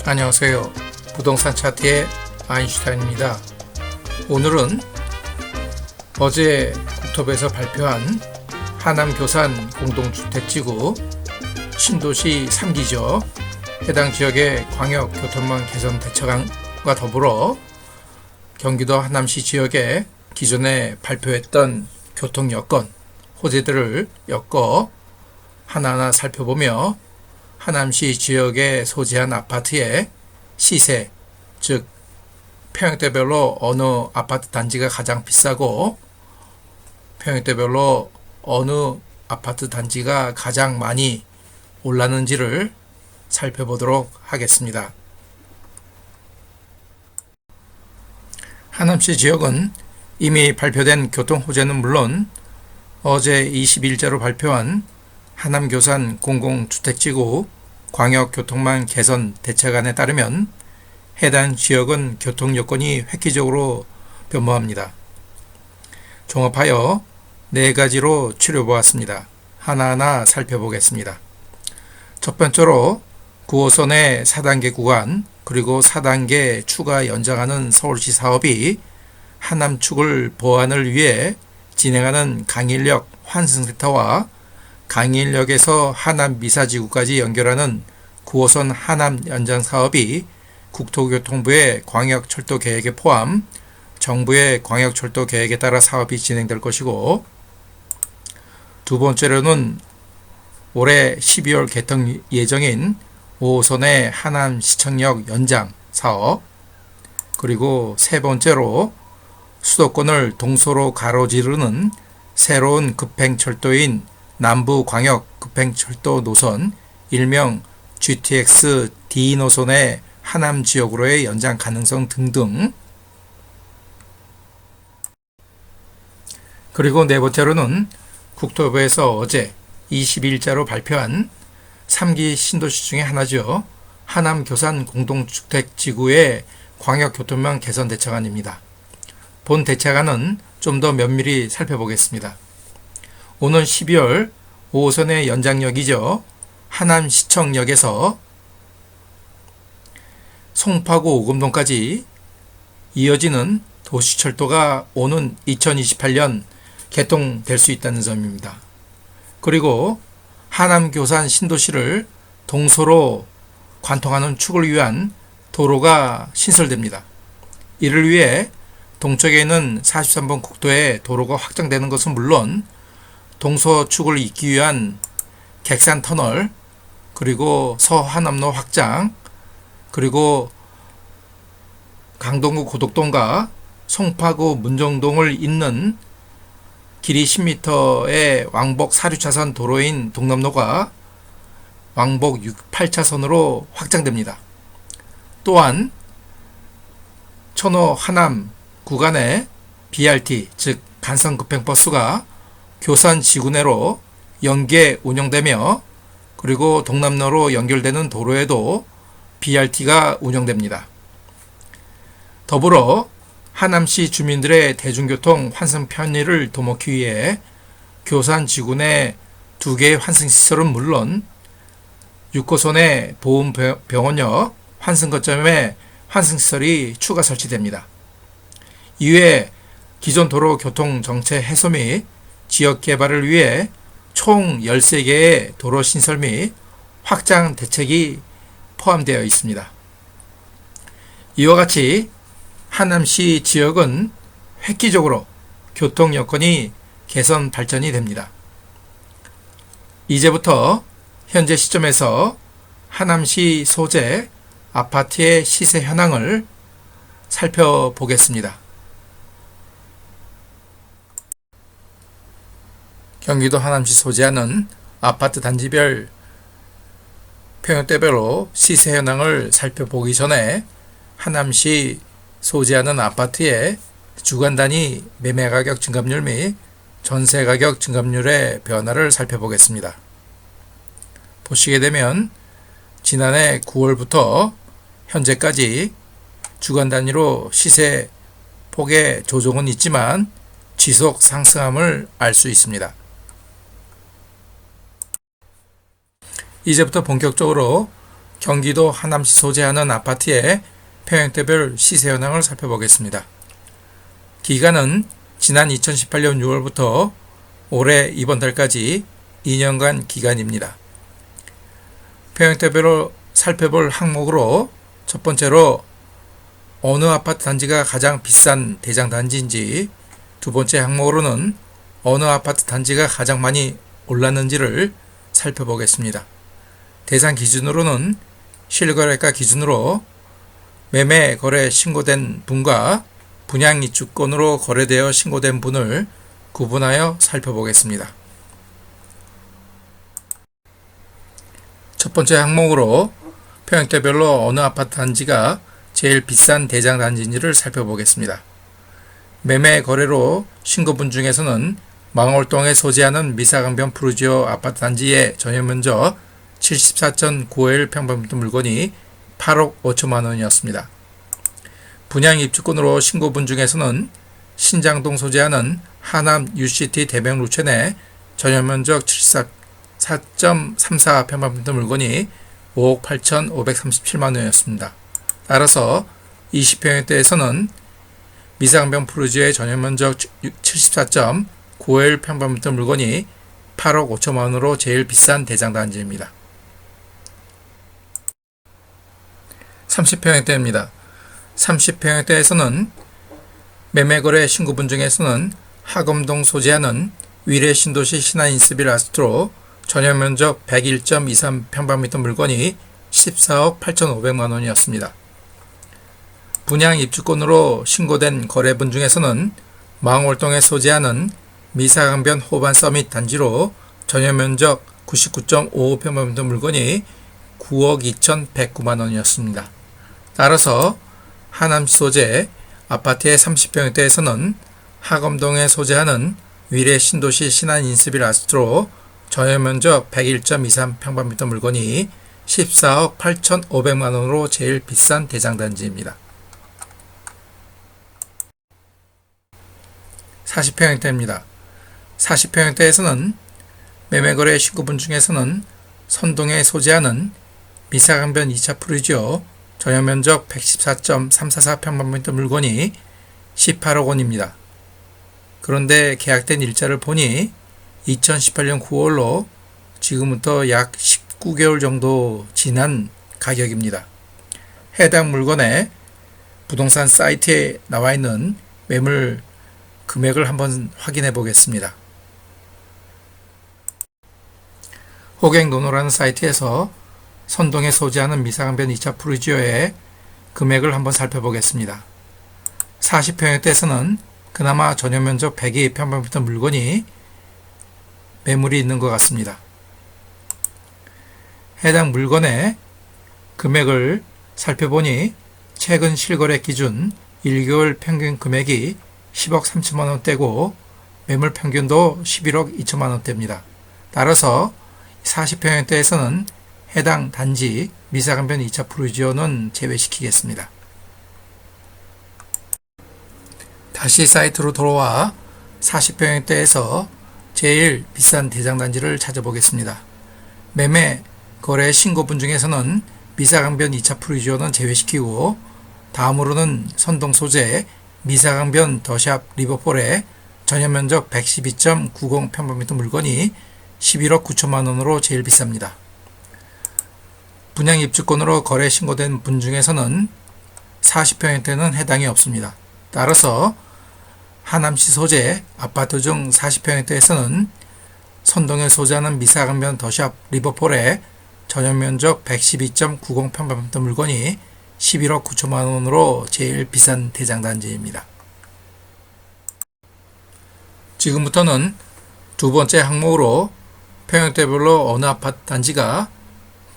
안녕하세요. 부동산 차트의 아인슈타인입니다. 오늘은 어제 국토부에서 발표한 하남 교산 공동주택지구 신도시 3기죠. 해당 지역의 광역교통망 개선 대책안과 더불어 경기도 하남시 지역에 기존에 발표했던 교통여건, 호재들을 엮어 하나하나 살펴보며 하남시 지역에 소재한 아파트의 시세, 즉 평형대별로 어느 아파트 단지가 가장 비싸고 평형대별로 어느 아파트 단지가 가장 많이 올랐는지를 살펴보도록 하겠습니다. 하남시 지역은 이미 발표된 교통호재는 물론 어제 20일자로 발표한 하남교산 공공주택지구 광역교통망 개선 대책안에 따르면 해당 지역은 교통여건이 획기적으로 변모합니다. 종합하여 4가지로 추려보았습니다. 하나하나 살펴보겠습니다. 첫 번째로 9호선의 4단계 구간 그리고 4단계 추가 연장하는 서울시 사업이 하남축을 보완을 위해 진행하는 강일역 환승센터와 강일역에서 하남 미사지구까지 연결하는 9호선 하남 연장 사업이 국토교통부의 광역철도 계획에 포함 정부의 광역철도 계획에 따라 사업이 진행될 것이고, 두 번째로는 올해 12월 개통 예정인 5호선의 하남 시청역 연장 사업, 그리고 세 번째로 수도권을 동서로 가로지르는 새로운 급행철도인 남부광역 급행철도 노선 일명 GTX D 노선의 하남 지역으로의 연장 가능성 등등. 그리고 네 번째로는 국토부에서 어제 20일자로 발표한 3기 신도시 중에 하나죠. 하남 교산 공동주택지구의 광역교통망 개선 대책안입니다. 본 대책안은 좀 더 면밀히 살펴보겠습니다. 오는 12월 5호선의 연장역이죠. 하남시청역에서 송파구 오금동까지 이어지는 도시철도가 오는 2028년 개통될 수 있다는 점입니다. 그리고 하남교산 신도시를 동서로 관통하는 축을 위한 도로가 신설됩니다. 이를 위해 동쪽에 있는 43번 국도에 도로가 확장되는 것은 물론 동서축을 잇기 위한 객산터널, 그리고 서하남로 확장, 그리고 강동구 고덕동과 송파구 문정동을 잇는 길이 10m의 왕복 4류차선 도로인 동남로가 왕복 8차선으로 확장됩니다. 또한 천호 하남 구간에 BRT, 즉 간선급행버스가 교산 지구 내로 연계 운영되며, 그리고 동남로로 연결되는 도로에도 BRT가 운영됩니다. 더불어 하남시 주민들의 대중교통 환승 편의를 도모하기 위해 교산 지구 내 2개의 환승시설은 물론 6호선의 보훈병원역 환승거점에 환승시설이 추가 설치됩니다. 이외에 기존 도로 교통 정체 해소 및 지역 개발을 위해 총 13개의 도로 신설 및 확장 대책이 포함되어 있습니다. 이와 같이 하남시 지역은 획기적으로 교통 여건이 개선 발전이 됩니다. 이제부터 현재 시점에서 하남시 소재 아파트의 시세 현황을 살펴보겠습니다. 경기도 하남시 소재하는 아파트 단지별 평형대별로 시세 현황을 살펴보기 전에 하남시 소재하는 아파트의 주간 단위 매매가격 증감률 및 전세가격 증감률의 변화를 살펴보겠습니다. 보시게 되면 지난해 9월부터 현재까지 주간 단위로 시세 폭의 조정은 있지만 지속 상승함을 알 수 있습니다. 이제부터 본격적으로 경기도 하남시 소재하는 아파트의 평형대별 시세 현황을 살펴보겠습니다. 기간은 지난 2018년 6월부터 올해 이번 달까지 2년간 기간입니다. 평형대별로 살펴볼 항목으로 첫 번째로 어느 아파트 단지가 가장 비싼 대장 단지인지, 두 번째 항목으로는 어느 아파트 단지가 가장 많이 올랐는지를 살펴보겠습니다. 대상 기준으로는 실거래가 기준으로 매매 거래 신고된 분과 분양 입주권으로 거래되어 신고된 분을 구분하여 살펴보겠습니다. 첫 번째 항목으로 평형대별로 어느 아파트 단지가 제일 비싼 대장 단지인지를 살펴보겠습니다. 매매 거래로 신고분 중에서는 망월동에 소재하는 미사강변 푸르지오 아파트 단지의 전용면적 74.951평방미터 물건이 8억 5천만 원이었습니다. 분양 입주권으로 신고분 중에서는 신장동 소재하는 하남 UCT 대명 루체 내 전용면적 74.34평방미터 물건이 5억 8,537만 원이었습니다. 따라서 20평형대에서는 미사강변 푸르지오의 전용면적 74.951평방미터 물건이 8억 5천만 원으로 제일 비싼 대장 단지입니다. 30평형대입니다. 30평형대에서는 매매거래 신고분 중에서는 하검동 소재하는 위례 신도시 신한인스빌 아스트로 전용면적 101.23평방미터 물건이 14억 8,500만 원이었습니다. 분양 입주권으로 신고된 거래분 중에서는 망월동에 소재하는 미사강변 호반 서밋 단지로 전용면적 99.55평방미터 물건이 9억 2,109만 원이었습니다. 따라서 하남시 소재 아파트의 30평대에서는 하검동에 소재하는 위례 신도시 신한인스빌 아스트로 전용면적 101.23평방미터 물건이 14억 8,500만 원으로 제일 비싼 대장 단지입니다. 40평형대입니다. 40평형대에서는 매매거래 신고분 중에서는 선동에 소재하는 미사강변 2차 푸르지오 전용면적 114.344평방미터 물건이 18억 원입니다. 그런데 계약된 일자를 보니 2018년 9월로 지금부터 약 19개월 정도 지난 가격입니다. 해당 물건의 부동산 사이트에 나와 있는 매물 금액을 한번 확인해 보겠습니다. 호갱노노라는 사이트에서 선동에 소재하는 미사강변 2차 푸르지오의 금액을 한번 살펴보겠습니다. 40평형대에서는 그나마 전용면적 102평방미터 물건이 매물이 있는 것 같습니다. 해당 물건의 금액을 살펴보니 최근 실거래 기준 1개월 평균 금액이 10억 3천만 원대고 매물 평균도 11억 2천만 원대입니다. 따라서 40평형대에서는 해당 단지 미사강변 2차 푸르지오는 제외시키겠습니다. 다시 사이트로 돌아와 40평형대에서 제일 비싼 대장 단지를 찾아보겠습니다. 매매 거래 신고분 중에서는 미사강변 2차 푸르지오는 제외시키고 다음으로는 선동 소재 미사강변 더샵 리버폴의 전용면적 112.90평방미터 물건이 11억 9천만 원으로 제일 비쌉니다. 분양 입주권으로 거래 신고된 분 중에서는 40평형대는 해당이 없습니다. 따라서 하남시 소재 아파트 중 40평형대에서는 선동에 소재하는 미사강변 더샵 리버폴의 전용면적 112.90평방미터 물건이 11억 9천만 원으로 제일 비싼 대장 단지입니다. 지금부터는 두 번째 항목으로 평형대별로 어느 아파트 단지가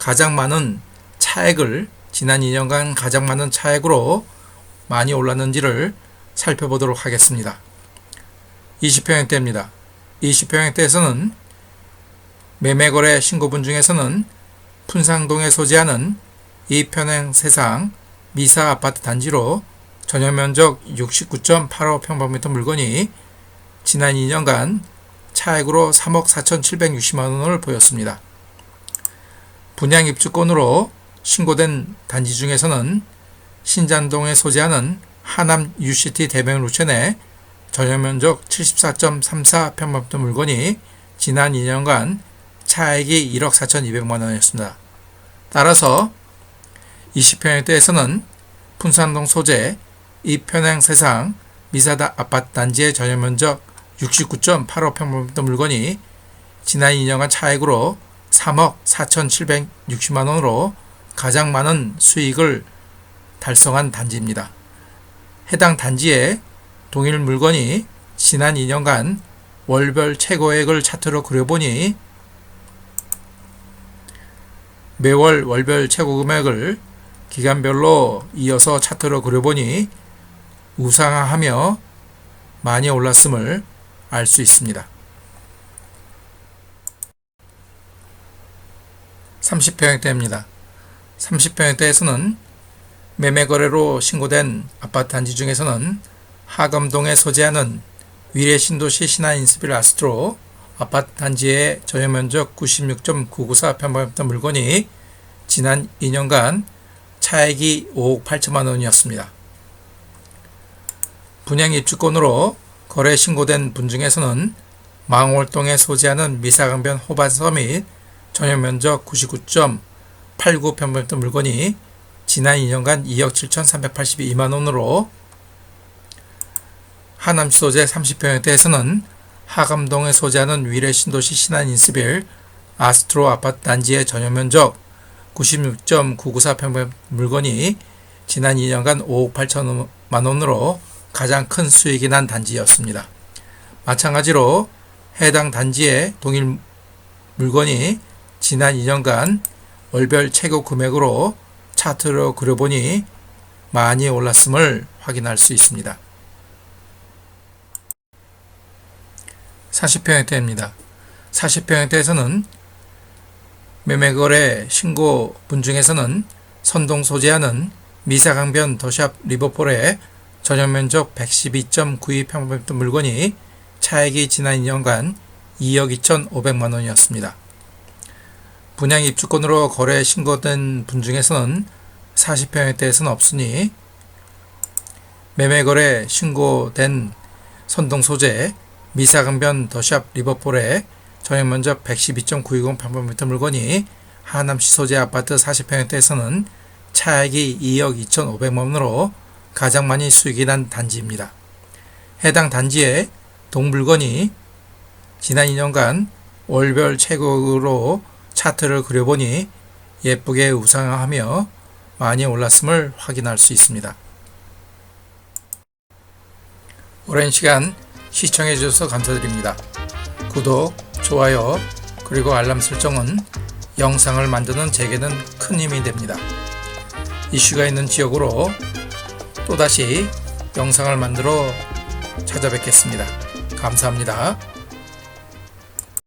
가장 많은 차액을 지난 2년간 가장 많은 차액으로 많이 올랐는지를 살펴보도록 하겠습니다. 20평형대입니다. 20평형대에서는 매매거래 신고분 중에서는 푼상동에 소재하는 이편행 미사 아파트 단지로 전용면적 69.85평방미터 물건이 지난 2년간 차액으로 3억 4,760만 원을 보였습니다. 분양 입주권으로 신고된 단지 중에서는 신잔동에 소재하는 하남 UCT 대병 루천의 전용면적 74.34평방미터 물건이 지난 2년간 차액이 1억 4,200만 원이었습니다. 따라서 20평형대에서는 분산동 소재 이편향세상 미사다 아파트 단지의 전용면적 69.85평방미터 물건이 지난 2년간 차액으로 3억 4,760만 원으로 가장 많은 수익을 달성한 단지입니다. 해당 단지의 동일 물건이 지난 2년간 월별 최고액을 차트로 그려보니 매월 월별 최고 금액을 기간별로 이어서 차트로 그려보니 우상향하며 많이 올랐음을 알 수 있습니다. 30평형대입니다. 30평형대에서는 매매거래로 신고된 아파트 단지 중에서는 하검동에 소재하는 위례신도시 신한인스빌 아스트로 아파트 단지의 전용면적 96.994평방미터 물건이 지난 2년간 차액이 5억 8천만 원이었습니다. 분양 입주권으로 거래 신고된 분 중에서는 망월동에 소재하는 미사강변 호반서 및 전용면적 99.89평방미터 물건이 지난 2년간 2억 7,382만 원으로 하남시 소재 30평형대에서는 하감동에 소재하는 위례신도시 신한인스빌 아스트로 아파트 단지의 전용면적 96.994평방미터 물건이 지난 2년간 5억 8천만 원으로 가장 큰 수익이 난 단지였습니다. 마찬가지로 해당 단지의 동일 물건이 지난 2년간 월별 최고 금액으로 차트로 그려보니 많이 올랐음을 확인할 수 있습니다. 40평형대입니다. 40평형대에서는 매매거래 신고분 중에서는 선동 소재하는 미사강변 더샵 리버폴의 전용면적 112.92평방미터 물건이 차액이 지난 2년간 2억 2,500만 원이었습니다. 분양 입주권으로 거래 신고된 분 중에서는 40평형대에서는 없으니 매매거래 신고된 선동 소재 미사강변 더샵 리버폴의 전용면적 112.920평방미터 물건이 하남시 소재 아파트 40평형대에서는 차액이 2억 2,500만 원으로 가장 많이 수익이 난 단지입니다. 해당 단지의 동물건이 지난 2년간 월별 최고로 차트를 그려보니 예쁘게 우상향하며 많이 올랐음을 확인할 수 있습니다. 오랜 시간 시청해 주셔서 감사드립니다. 구독, 좋아요, 그리고 알람 설정은 영상을 만드는 제게는 큰 힘이 됩니다. 이슈가 있는 지역으로 또다시 영상을 만들어 찾아뵙겠습니다. 감사합니다.